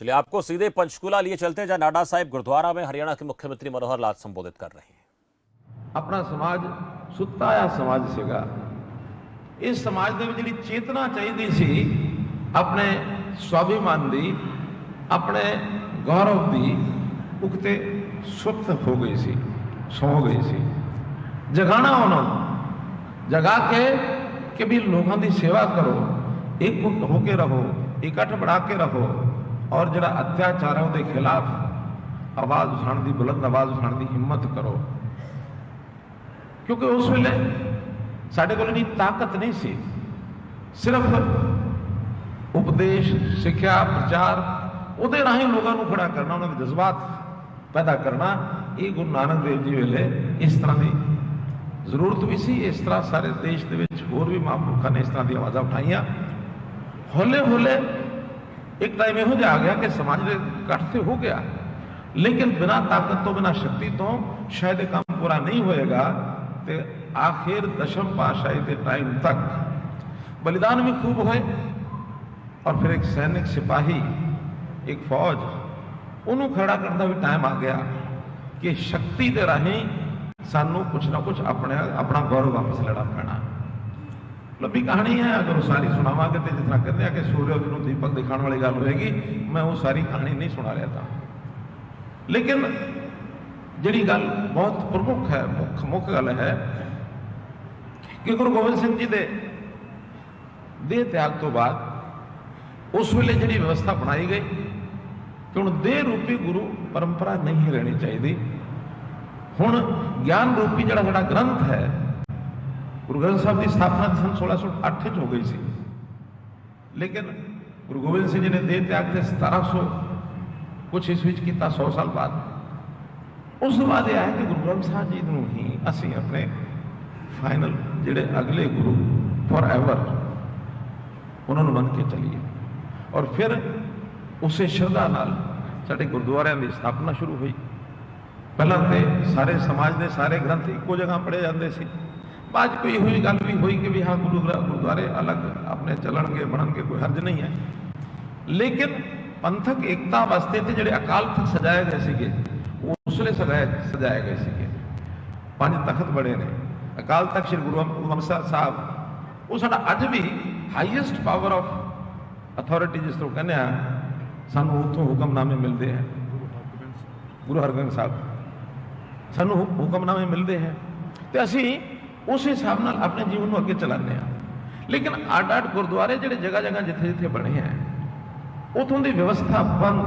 चलिए आपको सीधे पंचकूला लिए चलते हैं, जहां नाडा साहिब गुरुद्वारा में हरियाणा के मुख्यमंत्री मनोहर लाल संबोधित कर रहे हैं। अपना समाज सुत्ता आ समाज सीगा। इस समाज ਦੇ ਵਿੱਚ ਜਿਹੜੀ ਚੇਤਨਾ ਚਾਹੀਦੀ ਸੀ ਆਪਣੇ स्वाभिमान ਦੀ, ਆਪਣੇ गौरव ਦੀ, ਉਕਤੇ ਸੁੱਤ ਹੋ ਗਈ ਸੀ, ਸੌ ਗਈ ਸੀ। ਜਗਾਣਾ ਉਹਨਾਂ ਨੂੰ, ਜਗਾ ਕੇ ਕਿ ਵੀ ਲੋਕਾਂ ਦੀ ਸੇਵਾ ਕਰੋ, ਇੱਕ ਹੋ ਕੇ ਰਹੋ, ਇਕੱਠ ਬਣਾ ਕੇ ਰਹੋ और ਜਿਹੜਾ अत्याचार है ਉਹਦੇ खिलाफ आवाज उठाने की, बुलंद आवाज उठाने की हिम्मत करो। क्योंकि उस वेले साडे कोल इन्नी ताकत नहीं सी, सिर्फ उपदेश, सिक्ख्या, प्रचार, ਉਹਦੇ ਰਾਹੀਂ लोगों को खड़ा करना, उन्होंने जज्बात पैदा करना। ये गुरु नानक देव जी वेले इस तरह की जरूरत भी सी। इस तरह सारे देश के विच होर भी महापुरुषों ने इस तरह की आवाज़ां उठाइया। हौले हौले एक टाइम यहो जिहा आ गया कि समाज के इकट्ठ तो हो गया, लेकिन बिना ताकत तो, बिना शक्ति तो शायद काम पूरा नहीं होएगा। तो आखिर दशम पातशाही के टाइम तक बलिदान भी खूब होए, और फिर एक सैनिक सिपाही, एक फौज, उन्होंने खड़ा करने का भी टाइम आ गया कि शक्ति के राही सानू कुछ ना कुछ अपना गौरव वापस लड़ा पैना। लंबी कहानी है, अगर वो सारी सुनावांगे तो जिस तरह कहते हैं कि सूर्य को दीपक दिखाने वाली गल होएगी, मैं वो सारी कहानी नहीं सुना रहा था। लेकिन जिहड़ी गल बहुत प्रमुख है, मुख्य गल है कि गुरु गोबिंद सिंह जी के देह त्याग तो बाद उस वेले जिहड़ी व्यवस्था बनाई गई कि हुण देह रूपी गुरु परंपरा नहीं रहनी चाहिए। हुण ज्ञान रूपी जिहड़ा साडा ग्रंथ है, गुरु ग्रंथ साहब की स्थापना सन 1608 हो गई सी, लेकिन गुरु गोबिंद सिंह जी ने देह त्याग से 1700 कुछ ईस्वी किया, 100 साल बाद। उस बाद यह है कि गुरु ग्रंथ साहब जी को ही असी अपने फाइनल जिहड़े अगले गुरु फॉर एवर उन्होंने मन के चलीए। और फिर उस श्रद्धा नाल साडे गुरुद्वारियां की स्थापना शुरू हुई। पहला तो सारे समाज के सारे ग्रंथ एको जगह पढ़े जाते सी। बाद कोई हुई गल भी हुई कि भी हाँ गुरुद्वारे अलग अपने चलणगे बनणगे, कोई हर्ज नहीं है। लेकिन पंथक एकता वास्ते ते जिहड़े अकाल तख्त सजाए गए सीगे, उसले सजाए गए सीगे। 5 तख्त बड़े ने, अकाल तख्त श्री गुरु अमृतसर साहब, वो साडा अज भी हाईएस्ट पावर ऑफ अथॉरिटी जिस तरह कहने सानू उत्थों हुक्मनामे मिलते हैं। गुरु हरगोबिंद साहब सानू हुक्मनामे मिलते हैं, तो असी उस हिसाब नाल अपने जीवन को अगे चलाने। लेकिन अड अड गुरुद्वारे जिहड़े जगह जगह जिथे जिथे बने हैं, उतों की व्यवस्था बंद,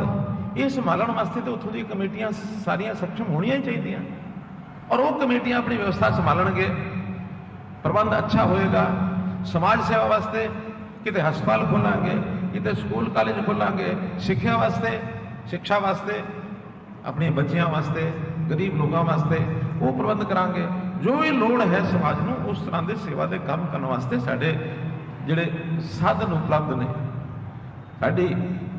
ये संभालण वास्ते तो उतों दी कमेटियां सारियां सक्षम होनियां ही चाहिए। और वो कमेटियां अपनी व्यवस्था संभालणगे, प्रबंध अच्छा होएगा। समाज सेवा वास्ते किते हस्पताल खोलांगे, किते स्कूल कॉलेज खोलांगे, सिक्ख्या वास्ते, शिक्षा वास्ते, अपने बच्चियां वास्ते, गरीब लोगों वास्ते वो प्रबंध करांगे। जो भी लोड़ है समाज को उस तरह के सेवा के काम करने वास्ते साडे जिहड़े साधन उपलब्ध ने। साडी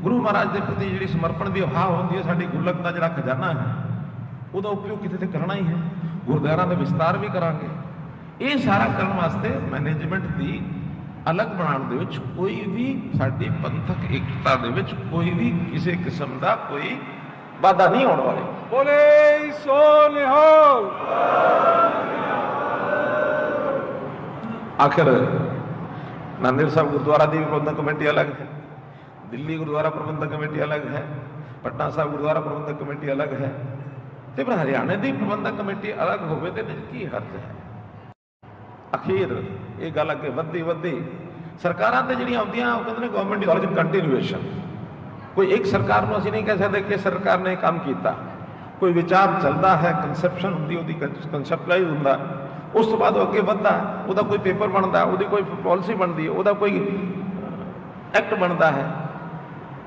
गुरु महाराज के प्रति जिहड़ी समर्पण की हाह होंदी है, साडी गुरलक का जिहड़ा खजाना है, उसका उपयोग किते ते करना ही है। गुरुद्वारा का विस्तार भी करांगे। ये सारा करने वास्ते मैनेजमेंट की अलग बनाने दे विच कोई भी साडी पंथक एकता दे विच कोई भी किसी किस्म का कोई बाधा नहीं होने वाली। बोले सो निहाल। आखिर नांदेड़ साहब गुरुद्वारा की प्रबंधक कमेटी अलग है, दिल्ली गुरुद्वारा प्रबंधक कमेटी अलग है, पटना साहब गुरुद्वारा प्रबंधक कमेटी अलग है, तो फिर हरियाणा की प्रबंधक कमेटी अलग हो की हर्ज है। अखीर ये गल अगे वधी वधी सरकारां ते जिहड़ियां आउंदियां वो कहंदे ने गवर्नमेंट इज कंटिन्यूएशन। कोई एक सरकार को असीं नहीं कह सकते कि सरकार ने काम किया। कोई विचार चलता है, कंसैप्शन होंदी, उहदी कंसैप्टलाइज हुंदा, उस तो बाद अगे वधदा, उहदा कोई पेपर बनता, उहदी कोई पॉलिसी बनती है, उहदा कोई एक्ट बनता है।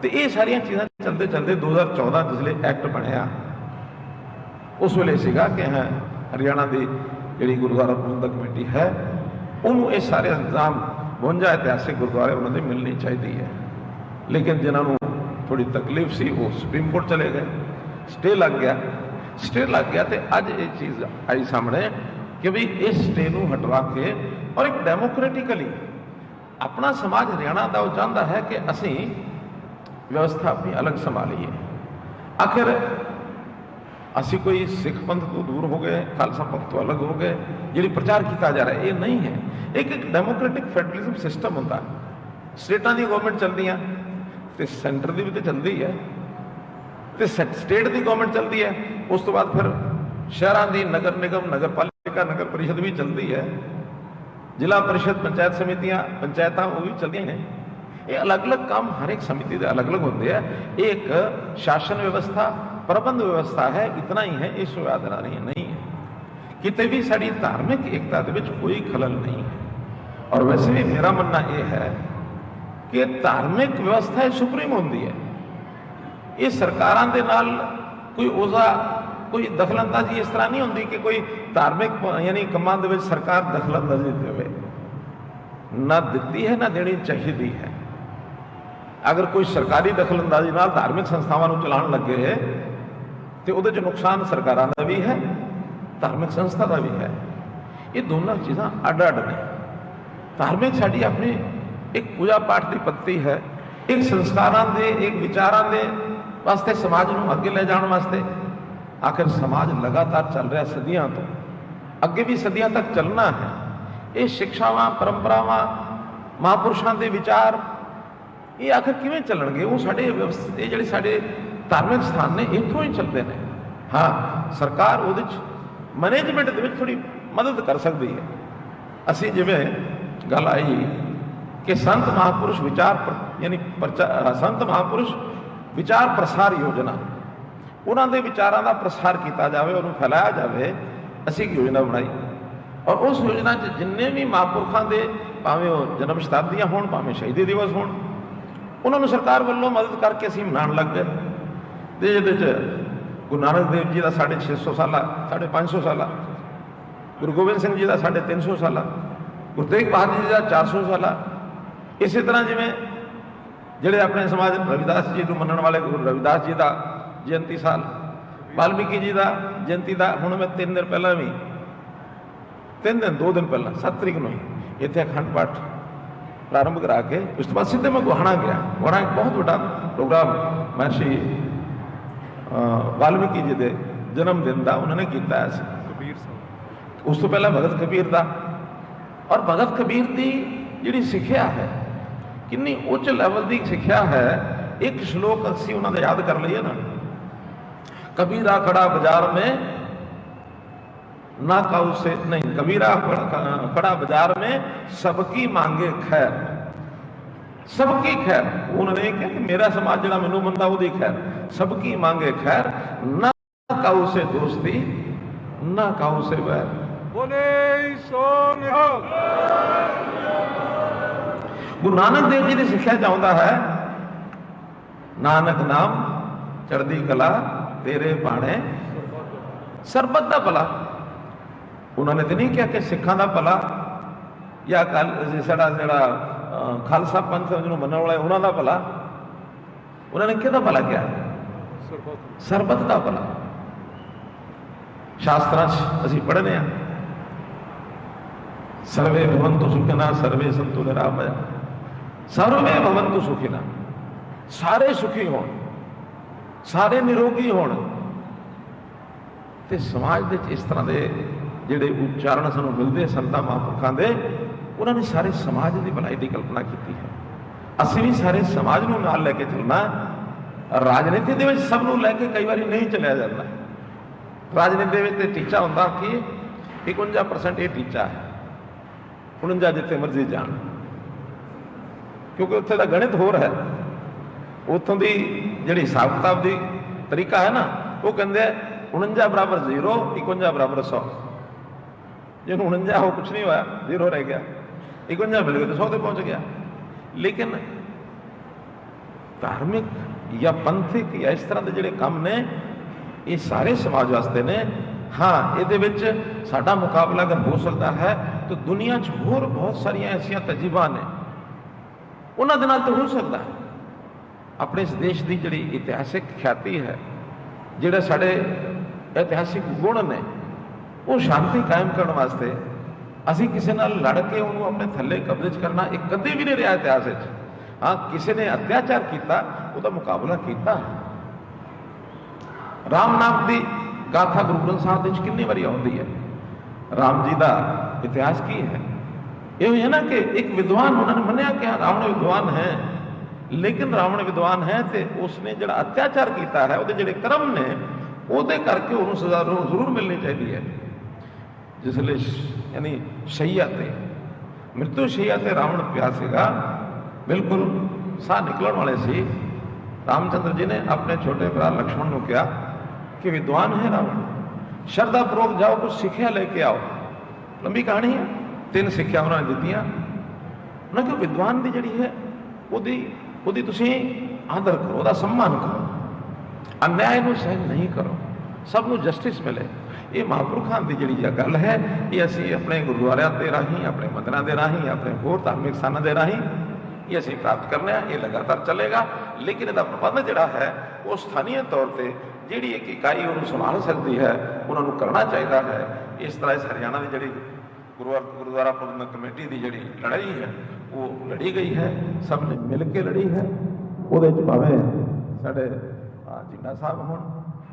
तो ये सारिया चीज़ां चलते चलते 2014 जिसले एक्ट बनया, उस वेले सीगा कि हाँ हरियाणा की जिहड़ी गुरुद्वारा प्रबंधक कमेटी है उन्होंने ये सारे इंतजाम 52 इतिहासिक गुरुद्वारे उन्होंने मिलनी चाहिए। लेकिन जिन्होंने थोड़ी तकलीफ सी वो सुप्रीम कोर्ट चले गए, स्टे लग गया तो अज ये चीज़ आई सामने कि भी इस स्टे को हटवा के और एक डेमोक्रेटिकली अपना समाज हरियाणा का वो चाहता है कि असी व्यवस्था अपनी अलग संभाली है। आखिर ਅਸੀਂ ਕੋਈ ਸਿੱਖ ਪੰਥ ਤੋਂ ਦੂਰ ਹੋ ਗਏ, ਖਾਲਸਾ ਪੰਥ ਤੋਂ ਅਲੱਗ ਹੋ ਗਏ, ਜਿਹੜੀ ਪ੍ਰਚਾਰ ਕੀਤਾ ਜਾ ਰਿਹਾ ਇਹ ਨਹੀਂ ਹੈ। ਇੱਕ ਡੈਮੋਕ੍ਰੈਟਿਕ ਫੈਡਰਲਿਜ਼ਮ ਸਿਸਟਮ ਹੁੰਦਾ, ਸਟੇਟਾਂ ਦੀ ਗਵਰਨਮੈਂਟ ਚੱਲਦੀਆਂ ਤੇ ਸੈਂਟਰ ਦੀ ਵੀ ਤੇ ਚੱਲਦੀ ਹੈ, ਤੇ ਸਟੇਟ ਦੀ ਗਵਰਨਮੈਂਟ ਚੱਲਦੀ ਹੈ, ਉਸ ਤੋਂ ਬਾਅਦ ਫਿਰ ਸ਼ਹਿਰਾਂ ਦੀ ਨਗਰ ਨਿਗਮ, ਨਗਰ ਪਾਲਿਕਾ, ਨਗਰ ਪਰਿਸ਼ਦ ਵੀ ਚੱਲਦੀ ਹੈ, ਜ਼ਿਲ੍ਹਾ ਪਰਿਸ਼ਦ, ਪੰਚਾਇਤ ਸਮਿਤੀਆਂ, ਪੰਚਾਇਤਾਂ ਉਹ ਵੀ ਚੱਲਦੀਆਂ ਨੇ। ਇਹ ਅਲੱਗ-ਅਲੱਗ ਕੰਮ ਹਰ ਇੱਕ ਸਮਿਤੀ ਦੇ ਅਲੱਗ-ਅਲੱਗ ਹੁੰਦੇ ਆ। ਇਹ ਇੱਕ ਸ਼ਾਸਨ ਵਿਵਸਥਾ, ਪ੍ਰਬੰਧ ਵਿਵਸਥਾ ਹੈ, ਇਤਨਾ ਹੀ ਹੈ, ਇਸ ਤੋਂ ਜ਼ਿਆਦਾ नहीं है। किते भी साड़ी धार्मिक एकता दे विच कोई खलल नहीं है। और वैसे भी मेरा मानना यह है कि धार्मिक व्यवस्था सुप्रीम होती है। ये सरकारां दे नाल कोई ओझा, कोई दखलअंदाजी इस तरह नहीं होती कि कोई धार्मिक यानी कमां दे विच सरकार दखलअंदाजी देवे, ना दिती है ना देनी चाहिए है। अगर कोई सरकारी दखलअंदाजी नाल धार्मिक संस्थावां नूं चलाउण लगे तो उहदे च नुकसान सरकारां दा भी है, धार्मिक संस्था का भी है। ये दोनों चीज़ां अड-अड ने। धार्मिक साड़ी अपनी एक पूजा पाठ की पद्धति है, एक संस्कारां दे, एक विचारां दे वास्ते, समाज नूं अगे ले जाने वास्ते। आखिर समाज लगातार चल रहा सदियां तो, अगे भी सदियां तक चलना है। ये शिक्षावां, परंपरावां, महापुरुषों के विचार ये आखिर किवें चलणगे? वो साडे व्यवस्था, ये जिहड़े साडे धार्मिक स्थान ने इत्थों ही चलते हैं। हाँ, सरकार उहदे च मैनेजमेंट दे विच थोड़ी मदद कर सकती है। असी जिवें गल आई कि संत महापुरुष विचार यानी संत महापुरुष विचार प्रसार योजना, उन्हां दे विचारां दा प्रसार किया जाए, उन्हें फैलाया जाए। असी एक योजना बनाई और उस योजना च जिन्ने भी महापुरखों के भावें वो जन्म शताब्दियां होण, भावें शहीदी दिवस होण, उन्होंने सरकार वालों मदद करके असीं मनाउण लग गए। तो ये गुरु नानक देव जी का 650 साला, 550 साला, गुरु गोबिंद सिंह जी का 350 साला, गुरु तेग बहादुर जी का 400 साला। इस तरह जिमें जोड़े अपने समाज रविदास जी को मनण वाले गुरु रविदास जी का जयंती साल, वाल्मीकि जी का जयंती का हुण मैं 3 दिन पहला भी 2 दिन पहला 7 तरीक को ही इतने अखंड पाठ प्रारंभ करा के उस बाद सीधे मैं गुहाना गया। गुहाना एक बहुत बड़ा प्रोग्राम महर्षि वाल्मीकि जी के जन्मदिन का उन्होंने किया। उस तो पहला भगत कबीर का, और भगत कबीर की जी सिक्ख्या है कितनी उच्च लैवल की सिक्ख्या है। एक श्लोक असी उन्होंने याद कर लीए ना, कबीरा खड़ा बाजार में ना काऊ से नहीं, कबीरा खड़ा बाजार में सबकी मांगे खैर, सबकी खैर। उन्होंने कहा कि मेरा समाज जो मैनू मनता वो खैर, सबकी मांगे खैर, ना काऊ से दोस्ती ना काऊ से वैर। बोले सो निहाल। गुरु नानक देव जी की सिक्ख्या चाहता है, नानक नाम चढ़दी कला तेरे पाने सरबत का भला। उन्होंने तो नहीं कहा कि सिखा का भला या साडा जिहड़ा खालसा पंथ जिन्होंने मनण वाला उन्होंने भला। उन्होंने किहदा भला किया? सरबत का भला। शास्त्रां असीं पढ़ने आ, सर्वे भवन्तु सुखिनः सर्वे सन्तु निरामया, सर्वे भवन्तु सुखिनः, सारे सुखी होण, सारे निरोगी होण। ते समाज दे इस तरह के जिहड़े उच्चारण सानूं मिलते संतां महापुरखां दे, उन्होंने सारे समाज की भलाई की कल्पना की है। असीं भी सारे समाज नूं नाल लैके चलना। राजनीति दे विच सब नूं लैके कई बार नहीं चलिया जाता। राजनीति दे विच टीचा हुंदा कि 51% ये टीचा है, 49 जिथे मर्जी जाण, क्योंकि उत्थे दा गणित होर है। उत्थों की जिहड़ी हिसाब किताब की तरीका है ना, वो कहंदे 49 बराबर 0, 51 बराबर 100। जो 49 हो कुछ नहीं होया, 0 रह गया, 51 मिल गया तो 100 तक पहुंच गया। लेकिन धार्मिक या पंथिक या इस तरह के जिहड़े काम ने, ये सारे समाज वास्ते ने। हाँ, ये साडा मुकाबला अगर हो सकता है तो दुनिया च होर बहुत सारिया ऐसिया तजीबा ने, उन्होंने नाल तो हो सकता है। अपने इस देश की जिहड़ी इतिहासिक ख्याति है, जिहड़े साडे इतिहासिक गुण ने, वो शांति कायम करने वास्ते असी किसी नाल लड़ के उन्होंने अपने थल्ले कब्जे करना एक कदे भी नहीं रहा इतिहास। हाँ, किसी ने अत्याचार किया ਉਹਦਾ ਮੁਕਾਬਲਾ ਕੀਤਾ। ਰਾਮ ਨਾਮ ਦੀ ਗਾਥਾ ਗੁਰੂ ਗ੍ਰੰਥ ਸਾਹਿਬ ਦੇ ਵਿੱਚ ਕਿੰਨੀ ਵਾਰੀ ਆਉਂਦੀ ਹੈ। ਰਾਮ ਜੀ ਦਾ ਇਤਿਹਾਸ ਕੀ ਹੈ? ਇਹ ਹੈ ਨਾ ਕਿ ਇੱਕ ਵਿਦਵਾਨ, ਉਹਨਾਂ ਨੇ ਮੰਨਿਆ ਕਿ ਰਾਵਣ ਵਿਦਵਾਨ ਹੈ, ਲੇਕਿਨ ਰਾਵਣ ਵਿਦਵਾਨ ਹੈ ਤੇ ਉਸਨੇ ਜਿਹੜਾ ਅਤਿਆਚਾਰ ਕੀਤਾ ਹੈ, ਉਹਦੇ ਜਿਹੜੇ ਕਰਮ ਨੇ, ਉਹਦੇ ਕਰਕੇ ਉਹਨੂੰ ਸਜ਼ਾ ਜ਼ਰੂਰ ਮਿਲਣੀ ਚਾਹੀਦੀ ਹੈ। ਜਿਸ ਲਈ ਯਾਨੀ ਸ਼ਈਆ ਤੇ ਮ੍ਰਿਤੂ ਸ਼ਈਆ ਤੇ ਰਾਵਣ ਪਿਆ ਸੀਗਾ, ਬਿਲਕੁਲ ਸਾਹ ਨਿਕਲਣ ਵਾਲੇ ਸੀ। ਰਾਮਚੰਦਰ ਜੀ ਨੇ ਆਪਣੇ ਛੋਟੇ ਭਰਾ ਲਕਸ਼ਮਣ ਨੂੰ ਕਿਹਾ ਕਿ ਵਿਦਵਾਨ ਹੈ ਰਾਵਣ, ਸ਼ਰਧਾ ਪੂਰਵਕ ਜਾਓ, ਕੁਝ ਸਿੱਖਿਆ ਲੈ ਕੇ ਆਓ। ਲੰਬੀ ਕਹਾਣੀ ਹੈ, 3 ਸਿੱਖਿਆ ਉਹਨਾਂ ਨੇ ਦਿੱਤੀਆਂ। ਉਹਨਾਂ ਕਿ ਵਿਦਵਾਨ ਦੀ ਜਿਹੜੀ ਹੈ ਉਹਦੀ ਤੁਸੀਂ ਆਦਰ ਕਰੋ, ਉਹਦਾ ਸਨਮਾਨ ਕਰੋ, ਅਨਿਆਏ ਨੂੰ ਸਹਿਣ ਨਹੀਂ ਕਰੋ, ਸਭ ਨੂੰ ਜਸਟਿਸ ਮਿਲੇ। ਇਹ ਮਹਾਂਪੁਰਖਾਂ ਦੀ ਜਿਹੜੀ ਗੱਲ ਹੈ, ਇਹ ਅਸੀਂ ਆਪਣੇ ਗੁਰਦੁਆਰਿਆਂ ਦੇ ਰਾਹੀਂ, ਆਪਣੇ ਮੰਦਿਰਾਂ ਦੇ ਰਾਹੀਂ, ਆਪਣੇ ਹੋਰ ਧਾਰਮਿਕ ਸਥਾਨਾਂ ਦੇ ਰਾਹੀਂ ਇਹ ਅਸੀਂ ਪ੍ਰਾਪਤ ਕਰਨੇ ਆ। ਇਹ ਲਗਾਤਾਰ ਚੱਲੇਗਾ, ਲੇਕਿਨ ਇਹਦਾ ਪ੍ਰਬੰਧ ਜਿਹੜਾ ਹੈ ਉਹ ਸਥਾਨੀ ਤੌਰ ਤੇ ਜਿਹੜੀ ਇੱਕ ਇਕਾਈ ਉਹਨੂੰ ਸੰਭਾਲ ਸਕਦੀ ਹੈ, ਉਹਨਾਂ ਨੂੰ ਕਰਨਾ ਚਾਹੀਦਾ ਹੈ। ਇਸ ਤਰ੍ਹਾਂ ਇਸ ਹਰਿਆਣਾ ਦੀ ਜਿਹੜੀ ਗੁਰਦੁਆਰਾ ਪ੍ਰਬੰਧਕ ਕਮੇਟੀ ਦੀ ਜਿਹੜੀ ਲੜਾਈ ਹੈ ਉਹ ਲੜੀ ਗਈ ਹੈ, ਸਭ ਨੇ ਮਿਲ ਕੇ ਲੜੀ ਹੈ। ਉਹਦੇ 'ਚ ਭਾਵੇਂ ਸਾਡੇ ਜਿੰਨਾ ਸਾਹਿਬ ਹੋਣ,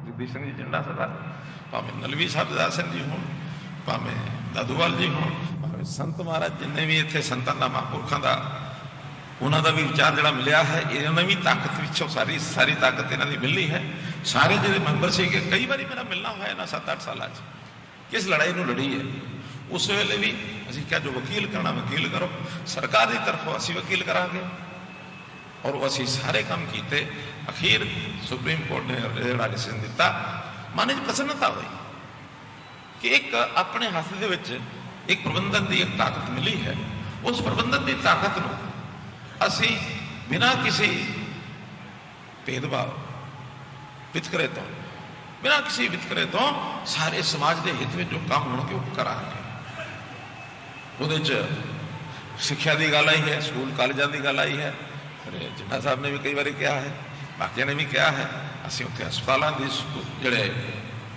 ਜਗਦੀਸ਼ ਸਿੰਘ ਜੀ ਜਿੰਨਾ ਸਰਦਾਰ, ਭਾਵੇਂ ਨਲਵੀ ਸਾਹਿਬ ਦਾਸ ਸਿੰਘ ਜੀ ਹੋਣ, ਭਾਵੇਂ ਦਾਦੂਵਾਲ ਜੀ ਹੋਣ, ਭਾਵੇਂ ਸੰਤ ਮਹਾਰਾਜ, ਜਿੰਨੇ ਵੀ ਇੱਥੇ ਸੰਤਾਂ ਦਾ ਮਹਾਂਪੁਰਖਾਂ ਦਾ ਉਹਨਾਂ ਦਾ ਵੀ ਵਿਚਾਰ ਜਿਹੜਾ ਮਿਲਿਆ ਹੈ, ਇਹਨਾਂ ਦੀ ਵੀ ਤਾਕਤ ਵਿੱਚੋਂ ਸਾਰੀ ਤਾਕਤ ਇਹਨਾਂ ਦੀ ਮਿਲਣੀ ਹੈ। ਸਾਰੇ ਜਿਹੜੇ ਮੈਂਬਰ ਸੀਗੇ, ਕਈ ਵਾਰੀ ਮੇਰਾ ਮਿਲਣਾ ਹੋਇਆ ਇਹਨਾਂ 7-8 ਸਾਲਾਂ 'ਚ, ਕਿਸ ਲੜਾਈ ਨੂੰ ਲੜੀ ਹੈ। ਉਸ ਵੇਲੇ ਵੀ ਅਸੀਂ ਕਿਹਾ ਜੋ ਵਕੀਲ ਕਰਨਾ ਵਕੀਲ ਕਰੋ, ਸਰਕਾਰ ਦੀ ਤਰਫੋਂ ਅਸੀਂ ਵਕੀਲ ਕਰਾਂਗੇ, ਔਰ ਉਹ ਅਸੀਂ ਸਾਰੇ ਕੰਮ ਕੀਤੇ। ਅਖੀਰ ਸੁਪਰੀਮ ਕੋਰਟ ਨੇ ਜਿਹੜਾ ਡਿਸੀਜਨ ਦਿੱਤਾ, ਮਨ 'ਚ ਪ੍ਰਸੰਨਤਾ ਹੋਈ ਕਿ ਇੱਕ ਆਪਣੇ ਹੱਥ ਦੇ ਵਿੱਚ ਇੱਕ ਪ੍ਰਬੰਧਨ ਦੀ ਇੱਕ ਤਾਕਤ ਮਿਲੀ ਹੈ। ਉਸ ਪ੍ਰਬੰਧਨ ਦੀ ਤਾਕਤ ਨੂੰ ਅਸੀਂ ਬਿਨਾਂ ਕਿਸੇ ਭੇਦਭਾਵ ਵਿਤਕਰੇ ਤੋਂ ਸਾਰੇ ਸਮਾਜ ਦੇ ਹਿੱਤ ਵਿੱਚ ਜੋ ਕੰਮ ਹੋਣਗੇ ਉਹ ਕਰਾਂਗੇ। ਉਹਦੇ 'ਚ ਸਿੱਖਿਆ ਦੀ ਗੱਲ ਆਈ ਹੈ, ਸਕੂਲ ਕਾਲਜਾਂ ਦੀ ਗੱਲ ਆਈ ਹੈ, ਜਿੰਨਾ ਸਾਹਿਬ ਨੇ ਵੀ ਕਈ ਵਾਰੀ ਕਿਹਾ ਹੈ, ਬਾਕੀਆਂ ਨੇ ਵੀ ਕਿਹਾ ਹੈ। ਅਸੀਂ ਉੱਥੇ ਹਸਪਤਾਲਾਂ ਦੀ ਜਿਹੜੇ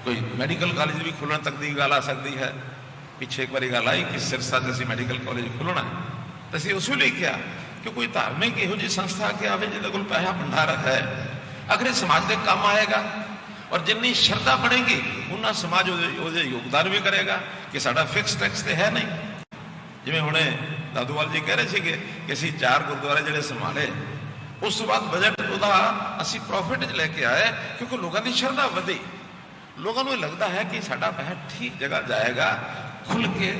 ਕੋਈ ਮੈਡੀਕਲ ਕਾਲਜ ਵੀ ਖੁੱਲ੍ਹਣ ਤੱਕ ਦੀ ਗੱਲ ਆ ਸਕਦੀ ਹੈ। ਪਿੱਛੇ ਇੱਕ ਵਾਰੀ ਗੱਲ ਆਈ ਕਿ ਸਿਰਸਾ 'ਚ ਅਸੀਂ ਮੈਡੀਕਲ ਕਾਲਜ ਖੁੱਲ੍ਹਣਾ, ਤਾਂ ਅਸੀਂ ਉਸ ਵੇਲੇ ਕਿਹਾ ਕਿ ਕੋਈ ਧਾਰਮਿਕ ਇਹੋ ਜਿਹੀ ਸੰਸਥਾ ਕਿ ਆਵੇ ਜਿਹਦੇ ਕੋਲ ਪੈਸਾ ਭੰਡਾਰ ਹੈ, ਅਗਰ ਇਹ ਸਮਾਜ ਦੇ ਕੰਮ ਆਏਗਾ, ਔਰ ਜਿੰਨੀ ਸ਼ਰਧਾ ਬਣੇਗੀ ਉਨਾ ਸਮਾਜ ਉਹਦੇ ਯੋਗਦਾਨ ਵੀ ਕਰੇਗਾ। ਕਿ ਸਾਡਾ ਫਿਕਸ ਟੈਕਸ ਤੇ ਹੈ ਨਹੀਂ, ਜਿਵੇਂ ਹੁਣੇ ਦਾਦੂਵਾਲ ਜੀ ਕਹਿ ਰਹੇ ਸੀਗੇ ਕਿ ਅਸੀਂ 4 ਗੁਰਦੁਆਰੇ ਜਿਹੜੇ ਸੰਭਾਲੇ, ਉਸ ਤੋਂ ਬਾਅਦ ਬਜਟ ਉਹਦਾ ਅਸੀਂ ਪ੍ਰੋਫਿਟ 'ਚ ਲੈ ਕੇ ਆਏ, ਕਿਉਂਕਿ ਲੋਕਾਂ ਦੀ ਸ਼ਰਧਾ ਵਧੀ। ਲੋਕਾਂ ਨੂੰ ਇਹ ਲੱਗਦਾ ਹੈ ਕਿ ਸਾਡਾ ਪੈਸਾ ਠੀਕ ਜਗ੍ਹਾ ਜਾਏਗਾ, ਖੁੱਲ੍ਹ ਕੇ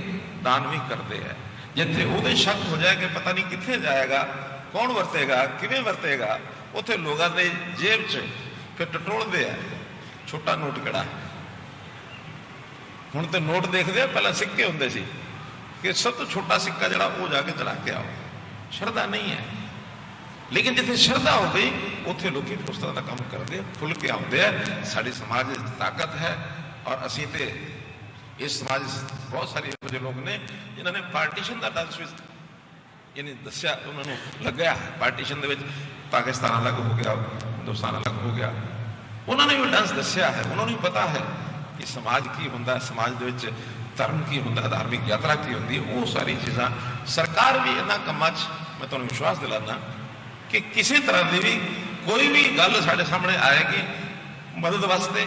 ਦਾਨ ਵੀ ਕਰਦੇ ਹੈ। ਜਿੱਥੇ ਉਹਦੇ ਸ਼ੱਕ ਹੋ ਜਾਏ ਕਿ ਪਤਾ ਨਹੀਂ ਕਿੱਥੇ ਜਾਏਗਾ, ਕੌਣ ਵਰਤੇਗਾ, ਕਿਵੇਂ ਵਰਤੇਗਾ, ਉੱਥੇ ਲੋਕਾਂ ਦੇ ਜੇਬ 'ਚ ਫਿਰ ਟਟੋਲਦੇ ਆ ਛੋਟਾ ਨੋਟ ਕਿਹੜਾ। ਹੁਣ ਤੇ ਨੋਟ ਦੇਖਦੇ ਆ, ਪਹਿਲਾਂ ਸਿੱਕੇ ਹੁੰਦੇ ਸੀ ਕਿ ਸਭ ਤੋਂ ਛੋਟਾ ਸਿੱਕਾ ਜਿਹੜਾ ਉਹ ਜਾ ਕੇ ਚਲਾ ਕੇ ਆਓ। ਸ਼ਰਧਾ ਨਹੀਂ ਹੈ, ਲੇਕਿਨ ਜਿੱਥੇ ਸ਼ਰਧਾ ਹੋ ਗਈ ਉੱਥੇ ਲੋਕੀ ਉਸ ਤਰ੍ਹਾਂ ਦਾ ਕੰਮ ਕਰਦੇ, ਖੁੱਲ੍ਹ ਕੇ ਆਉਂਦੇ ਆ। ਸਾਡੇ ਸਮਾਜ ਵਿੱਚ ਤਾਕਤ ਹੈ, ਔਰ ਅਸੀਂ ਤੇ ਇਸ ਸਮਾਜ ਬਹੁਤ ਸਾਰੇ ਇਹੋ ਜਿਹੇ ਲੋਕ ਨੇ ਜਿਨ੍ਹਾਂ ਨੇ ਪਾਰਟੀਸ਼ਨ ਦਾ ਡਾਂਸ ਵਿੱਚ ਯਾਨੀ ਦੱਸਿਆ, ਉਹਨਾਂ ਨੂੰ ਲੱਗਿਆ ਪਾਰਟੀਸ਼ਨ ਦੇ ਵਿੱਚ ਪਾਕਿਸਤਾਨ ਅਲੱਗ ਹੋ ਗਿਆ, ਹਿੰਦੁਸਤਾਨ ਅਲੱਗ ਹੋ ਗਿਆ, ਉਹਨਾਂ ਨੇ ਵੀ ਡਾਂਸ ਦੱਸਿਆ ਹੈ। ਉਹਨਾਂ ਨੂੰ ਵੀ ਪਤਾ ਹੈ ਕਿ ਸਮਾਜ ਕੀ ਹੁੰਦਾ, ਸਮਾਜ ਦੇ ਵਿੱਚ ਧਰਮ ਕੀ ਹੁੰਦਾ, ਧਾਰਮਿਕ ਯਾਤਰਾ ਕੀ ਹੁੰਦੀ ਹੈ। ਉਹ ਸਾਰੀ ਚੀਜ਼ਾਂ ਸਰਕਾਰ ਵੀ ਇਹਨਾਂ ਕੰਮਾਂ 'ਚ, ਮੈਂ ਤੁਹਾਨੂੰ ਵਿਸ਼ਵਾਸ ਦਿਲਾਨਾ ਕਿ ਕਿਸੇ ਤਰ੍ਹਾਂ ਦੀ ਵੀ ਕੋਈ ਵੀ ਗੱਲ ਸਾਡੇ ਸਾਹਮਣੇ ਆਏਗੀ ਮਦਦ ਵਾਸਤੇ,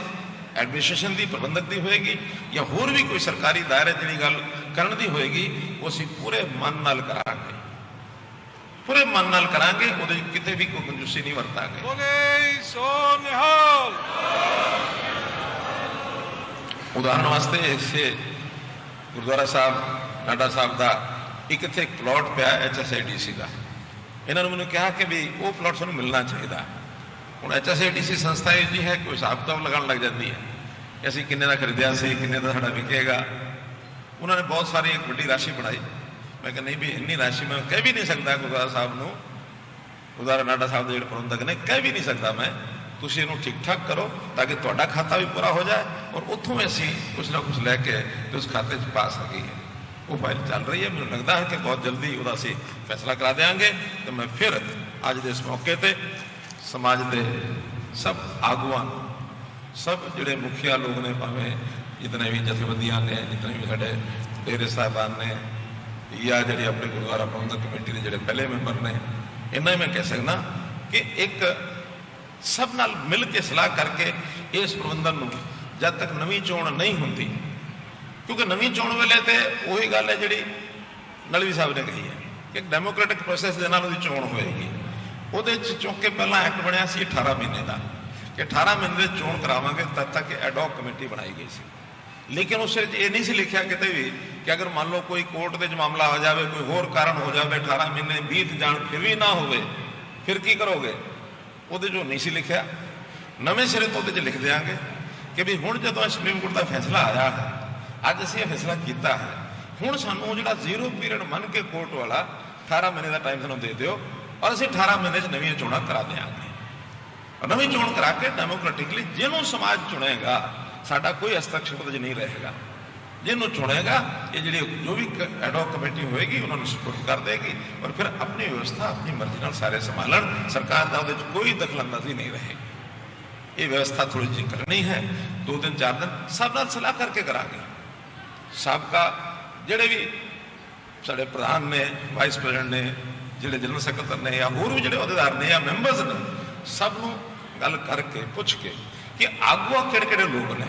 ਐਡਮਿਨਿਸਟ੍ਰੇਸ਼ਨ ਦੀ, ਪ੍ਰਬੰਧਕ ਦੀ ਹੋਏਗੀ, ਜਾਂ ਹੋਰ ਵੀ ਕੋਈ ਸਰਕਾਰੀ ਦਾਇਰੇ ਜਿਹੜੀ ਗੱਲ ਕਰਨ ਦੀ ਹੋਏਗੀ, ਉਹ ਅਸੀਂ ਪੂਰੇ ਮਨ ਨਾਲ ਕਰਾਂਗੇ, ਪੂਰੇ ਮਨ ਨਾਲ ਕਰਾਂਗੇ। ਉਹਦੇ ਕਿਤੇ ਵੀ ਕੋਈ ਕੰਜੂਸੀ ਨਹੀਂ ਵਰਤਾਂਗੇ। ਬੋਲੇ ਸੋ ਨਿਹਾਲ। ਉਦਾਹਰਨ ਵਾਸਤੇ ਇਸੇ ਗੁਰਦੁਆਰਾ ਸਾਹਿਬ ਨਾਡਾ ਸਾਹਿਬ ਦਾ ਇੱਕ ਇੱਥੇ ਪਲਾਟ ਪਿਆ HSIDC ਦਾ। ਇਹਨਾਂ ਨੂੰ ਮੈਨੂੰ ਕਿਹਾ ਕਿ ਵੀ ਉਹ ਪਲਾਟ ਸਾਨੂੰ ਮਿਲਣਾ ਚਾਹੀਦਾ। ਹੁਣ HSIDC ਸੰਸਥਾ ਇਹ ਜੀ ਹੈ ਕੋਈ ਹਿਸਾਬ ਕਿਤਾਬ ਲਗਾਉਣ ਲੱਗ ਜਾਂਦੀ ਹੈ, ਅਸੀਂ ਕਿੰਨੇ ਦਾ ਖਰੀਦਿਆ ਸੀ, ਕਿੰਨੇ ਦਾ ਸਾਡਾ ਵਿਕੇਗਾ। ਉਹਨਾਂ ਨੇ ਬਹੁਤ ਸਾਰੀ ਇੱਕ ਵੱਡੀ ਰਾਸ਼ੀ ਬਣਾਈ। ਮੈਂ ਕਿਹਾ ਨਹੀਂ ਵੀ ਇੰਨੀ ਰਾਸ਼ੀ ਮੈਂ ਕਹਿ ਵੀ ਨਹੀਂ ਸਕਦਾ ਗੁਰਦੁਆਰਾ ਸਾਹਿਬ ਨੂੰ, ਗੁਰਦੁਆਰਾ ਨਾਡਾ ਸਾਹਿਬ ਦੇ ਜਿਹੜੇ ਪ੍ਰਬੰਧਕ ਨੇ, ਕਹਿ ਵੀ ਨਹੀਂ ਸਕਦਾ ਮੈਂ। ਤੁਸੀਂ ਇਹਨੂੰ ਠੀਕ ਠਾਕ ਕਰੋ ਤਾਂ ਕਿ ਤੁਹਾਡਾ ਖਾਤਾ ਵੀ ਪੂਰਾ ਹੋ ਜਾਏ, ਔਰ ਉੱਥੋਂ ਅਸੀਂ ਕੁਛ ਨਾ ਕੁਛ ਲੈ ਕੇ ਤੇ ਉਸ ਖਾਤੇ 'ਚ ਪਾ ਸਕੀਏ। ਉਹ ਫਾਈਲ ਚੱਲ ਰਹੀ ਹੈ, ਮੈਨੂੰ ਲੱਗਦਾ ਹੈ ਕਿ ਬਹੁਤ ਜਲਦੀ ਉਹਦਾ ਅਸੀਂ ਫੈਸਲਾ ਕਰਾ ਦੇਵਾਂਗੇ। ਤੇ ਮੈਂ ਫਿਰ ਅੱਜ ਦੇ ਇਸ ਮੌਕੇ ਤੇ ਸਮਾਜ ਦੇ ਸਭ ਆਗੂਆਂ, ਸਭ ਜਿਹੜੇ ਮੁਖੀਆ ਲੋਕ ਨੇ, ਭਾਵੇਂ ਜਿਤਨੇ ਵੀ ਜਥੇਬੰਦੀਆਂ ਨੇ, ਜਿਤਨੇ ਵੀ ਸਾਡੇ ਡੇਰੇ ਸਾਹਿਬਾਨ ਨੇ, ਜਾਂ ਜਿਹੜੇ ਆਪਣੇ ਗੁਰਦੁਆਰਾ ਪ੍ਰਬੰਧਕ ਕਮੇਟੀ ਦੇ ਜਿਹੜੇ ਪਹਿਲੇ ਮੈਂਬਰ ਨੇ, ਇੰਨਾ ਹੀ ਮੈਂ ਕਹਿ ਸਕਦਾ ਕਿ ਇੱਕ सब नाल मिल के सलाह करके इस प्रबंधन नूं जब तक नवीं चोण नहीं होंदी, क्योंकि नवीं चोण वेले ते उही गल है जिहड़ी नलवी साहब ने कही है कि डेमोक्रेटिक प्रोसैस दे नाल उहदी चोण होएगी। ਉਹਦੇ ਚ ਚੁੱਕ ਕੇ ਪਹਿਲਾਂ ਐਕਟ ਬਣਿਆ ਸੀ 18 ਮਹੀਨੇ ਦਾ ਕਿ 18 ਮਹੀਨੇ ਦੇ ਚੋਣ ਕਰਾਵਾਂਗੇ, ਤਦ ਤੱਕ ਐਡਹੌਕ ਕਮੇਟੀ ਬਣਾਈ ਗਈ ਸੀ। ਲੇਕਿਨ ਉਸ ਵਿੱਚ ਇਹ ਨਹੀਂ ਸੀ ਲਿਖਿਆ ਕਿਤੇ ਵੀ ਕਿ ਅਗਰ ਮੰਨ ਲਓ ਕੋਈ ਕੋਰਟ ਦੇ ਵਿੱਚ ਮਾਮਲਾ ਹੋ ਜਾਵੇ, ਕੋਈ ਹੋਰ ਕਾਰਨ ਹੋ ਜਾਵੇ, 18 ਮਹੀਨੇ ਬੀਤ ਜਾਣ ਫਿਰ ਵੀ ਨਾ ਹੋਵੇ, ਫਿਰ ਕੀ ਕਰੋਗੇ? ਉਹਦੇ 'ਚ ਨਹੀਂ ਸੀ ਲਿਖਿਆ। ਨਵੇਂ ਸਿਰੇ ਤੋਂ ਉਹਦੇ 'ਚ ਲਿਖ ਦਿਆਂਗੇ ਕਿ ਵੀ ਹੁਣ ਜਦੋਂ ਸੁਪਰੀਮ ਕੋਰਟ ਦਾ ਫੈਸਲਾ ਆਇਆ ਹੈ, ਅੱਜ ਅਸੀਂ ਇਹ ਫੈਸਲਾ ਕੀਤਾ ਹੈ, ਹੁਣ ਸਾਨੂੰ ਜਿਹੜਾ ਜ਼ੀਰੋ ਪੀਰੀਅਡ ਮੰਨ ਕੇ ਕੋਰਟ ਵਾਲਾ 18 ਮਹੀਨੇ ਦਾ ਟਾਈਮ ਸਾਨੂੰ ਦੇ ਦਿਓ ਔਰ ਅਸੀਂ 18 ਮਹੀਨੇ 'ਚ ਨਵੀਆਂ ਚੋਣਾਂ ਕਰਾ ਦਿਆਂਗੇ। ਨਵੀਂ ਚੋਣ ਕਰਾ ਕੇ ਡੈਮੋਕ੍ਰੈਟਿਕਲੀ ਜਿਹਨੂੰ ਸਮਾਜ ਚੁਣੇਗਾ, ਸਾਡਾ ਕੋਈ ਹਸਤक्षेप ਉਹਦੇ 'ਚ ਨਹੀਂ ਰਹੇਗਾ। ਜਿਹਨੂੰ ਚੁਣੇਗਾ ਇਹ ਜਿਹੜੀ ਜੋ ਵੀ ਐਡਹੌਕ ਕਮੇਟੀ ਹੋਏਗੀ ਉਹਨਾਂ ਨੂੰ ਸਪੋਰਟ ਕਰ ਦੇਗੀ ਔਰ ਫਿਰ ਆਪਣੀ ਵਿਵਸਥਾ ਆਪਣੀ ਮਰਜ਼ੀ ਨਾਲ ਸਾਰੇ ਸੰਭਾਲਣ। ਸਰਕਾਰ ਦਾ ਉਹਦੇ 'ਚ ਕੋਈ ਦਖਲਅੰਦਾਜ਼ੀ ਨਹੀਂ ਰਹੇਗੀ। ਇਹ ਵਿਵਸਥਾ ਥੋੜੀ ਜਿਹੀ ਕਰਨੀ ਹੈ, 2 ਦਿਨ 4 ਦਿਨ ਸਭ ਨਾਲ ਸਲਾਹ ਕਰਕੇ ਕਰਾਂਗੇ। ਸਾਬਕਾ ਜਿਹੜੇ ਵੀ ਸਾਡੇ ਪ੍ਰਧਾਨ ਨੇ, ਵਾਈਸ ਪ੍ਰੈਜ਼ੀਡੈਂਟ ਨੇ, ਜਿਹੜੇ ਜਨਰਲ ਸਕੱਤਰ ਨੇ ਜਾਂ ਹੋਰ ਵੀ ਜਿਹੜੇ ਅਹੁਦੇਦਾਰ ਨੇ ਜਾਂ ਮੈਂਬਰਸ ਨੇ, ਸਭ ਨੂੰ ਗੱਲ ਕਰਕੇ ਪੁੱਛ ਕੇ ਕਿ ਆਗੂ ਕਿਹੜੇ ਕਿਹੜੇ ਲੋਕ ਨੇ।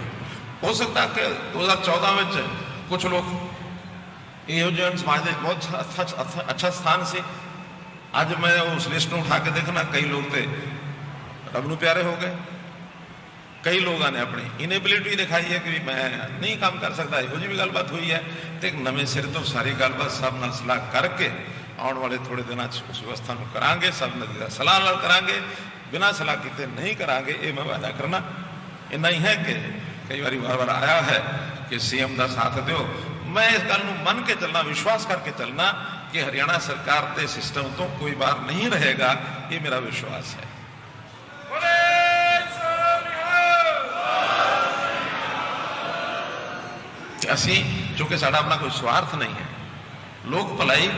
ਹੋ ਸਕਦਾ ਕਿ 2014 ਵਿੱਚ ਕੁਝ ਲੋਕ ਇਹੋ ਜਿਹੇ ਸਮਾਜ ਦੇ ਬਹੁਤ ਅੱਛਾ ਸਥਾਨ ਸੀ। ਅੱਜ ਮੈਂ ਉਸ ਲਿਸਟ ਨੂੰ ਉਠਾ ਕੇ ਦੇਖਣਾ, ਕਈ ਲੋਕ ਤੇ ਰੱਬ ਨੂੰ ਪਿਆਰੇ ਹੋ ਗਏ, ਕਈ ਲੋਕਾਂ ਨੇ ਆਪਣੀ ਇਨੇਬਿਲਿਟੀ ਦਿਖਾਈ ਹੈ ਕਿ ਮੈਂ ਨਹੀਂ ਕੰਮ ਕਰ ਸਕਦਾ, ਇਹੋ ਜਿਹੀ ਵੀ ਗੱਲਬਾਤ ਹੋਈ ਹੈ। ਤੇ ਨਵੇਂ ਸਿਰ ਤੋਂ ਸਾਰੀ ਗੱਲਬਾਤ ਸਭ ਨਾਲ ਸਲਾਹ ਕਰਕੇ ਆਉਣ ਵਾਲੇ ਥੋੜੇ ਦਿਨਾਂ 'ਚ ਉਸ ਵਿਵਸਥਾ ਨੂੰ ਕਰਾਂਗੇ। ਸਭ ਨਾਲ ਸਲਾਹ ਨਾਲ ਕਰਾਂਗੇ, ਬਿਨਾਂ ਸਲਾਹ ਕੀਤੇ ਨਹੀਂ ਕਰਾਂਗੇ। ਇਹ ਮੈਂ ਵਾਅਦਾ ਕਰਨਾ। ਇੰਨਾ ਹੀ ਹੈ ਕਿ ਕਈ ਵਾਰੀ ਵਾਰ-ਵਾਰ ਆਇਆ ਹੈ ਕਿ ਸੀਐਮ ਦਾ ਸਾਥ ਦਿਓ। ਮੈਂ ਇਸ ਗੱਲ ਨੂੰ ਮੰਨ ਕੇ ਚੱਲਣਾ, ਵਿਸ਼ਵਾਸ ਕਰਕੇ ਚੱਲਣਾ ਕਿ ਹਰਿਆਣਾ ਸਰਕਾਰ ਦੇ ਸਿਸਟਮ ਤੋਂ ਕੋਈ ਬਾਹਰ ਨਹੀਂ ਰਹੇਗਾ। ਇਹ ਮੇਰਾ ਵਿਸ਼ਵਾਸ ਹੈ। ਅਸੀਂ ਕਿਉਂਕਿ ਸਾਡਾ ਆਪਣਾ ਕੋਈ ਸਵਾਰਥ ਨਹੀਂ ਹੈ, ਲੋਕ ਭਲਾਈ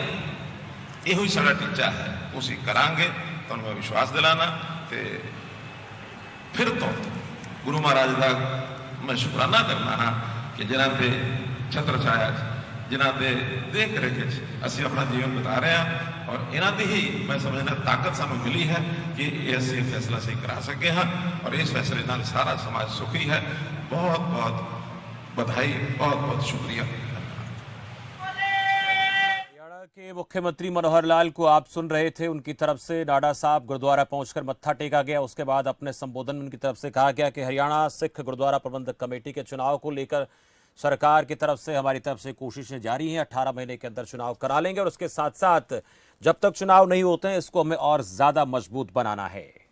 ਇਹੋ ਹੀ ਸਾਡਾ ਟੀਚਾ ਹੈ, ਅਸੀਂ ਕਰਾਂਗੇ। ਤੁਹਾਨੂੰ ਮੈਂ ਵਿਸ਼ਵਾਸ ਦਿਲਾਣਾ ਤੇ ਫਿਰ ਤੋਂ ਗੁਰੂ ਮਹਾਰਾਜ ਦਾ ਮੈਂ ਸ਼ੁਕਰਾਨਾ ਕਰਨਾ ਹਾਂ ਕਿ ਜਿਨ੍ਹਾਂ ਦੇ ਛਤਰ ਛਾਇਆ, ਜਿਨ੍ਹਾਂ ਦੇ ਦੇਖ ਰੇਖ 'ਚ ਅਸੀਂ ਆਪਣਾ ਜੀਵਨ ਬਿਤਾ ਰਹੇ ਹਾਂ ਔਰ ਇਹਨਾਂ ਦੀ ਹੀ ਮੈਂ ਸਮਝਦਾ ਤਾਕਤ ਸਾਨੂੰ ਮਿਲੀ ਹੈ ਕਿ ਇਹ ਅਸੀਂ ਫੈਸਲਾ ਸਹੀ ਕਰਾ ਸਕੇ ਹਾਂ ਔਰ ਇਸ ਫੈਸਲੇ ਨਾਲ ਸਾਰਾ ਸਮਾਜ ਸੁਖੀ है। बहुत बहुत बधाई, बहुत बहुत शुक्रिया। हरियाणा के मुख्यमंत्री मनोहर लाल को आप सुन रहे थे। उनकी तरफ से नाडा साहब गुरुद्वारा पहुंचकर मत्था टेका गया। उसके बाद अपने संबोधन में उनकी तरफ से कहा गया कि हरियाणा सिख गुरुद्वारा प्रबंधक कमेटी के चुनाव को लेकर सरकार की तरफ से, हमारी तरफ से कोशिशें जारी हैं। 18 महीने के अंदर चुनाव करा लेंगे और उसके साथ साथ जब तक चुनाव नहीं होते हैं इसको हमें और ज्यादा मजबूत बनाना है।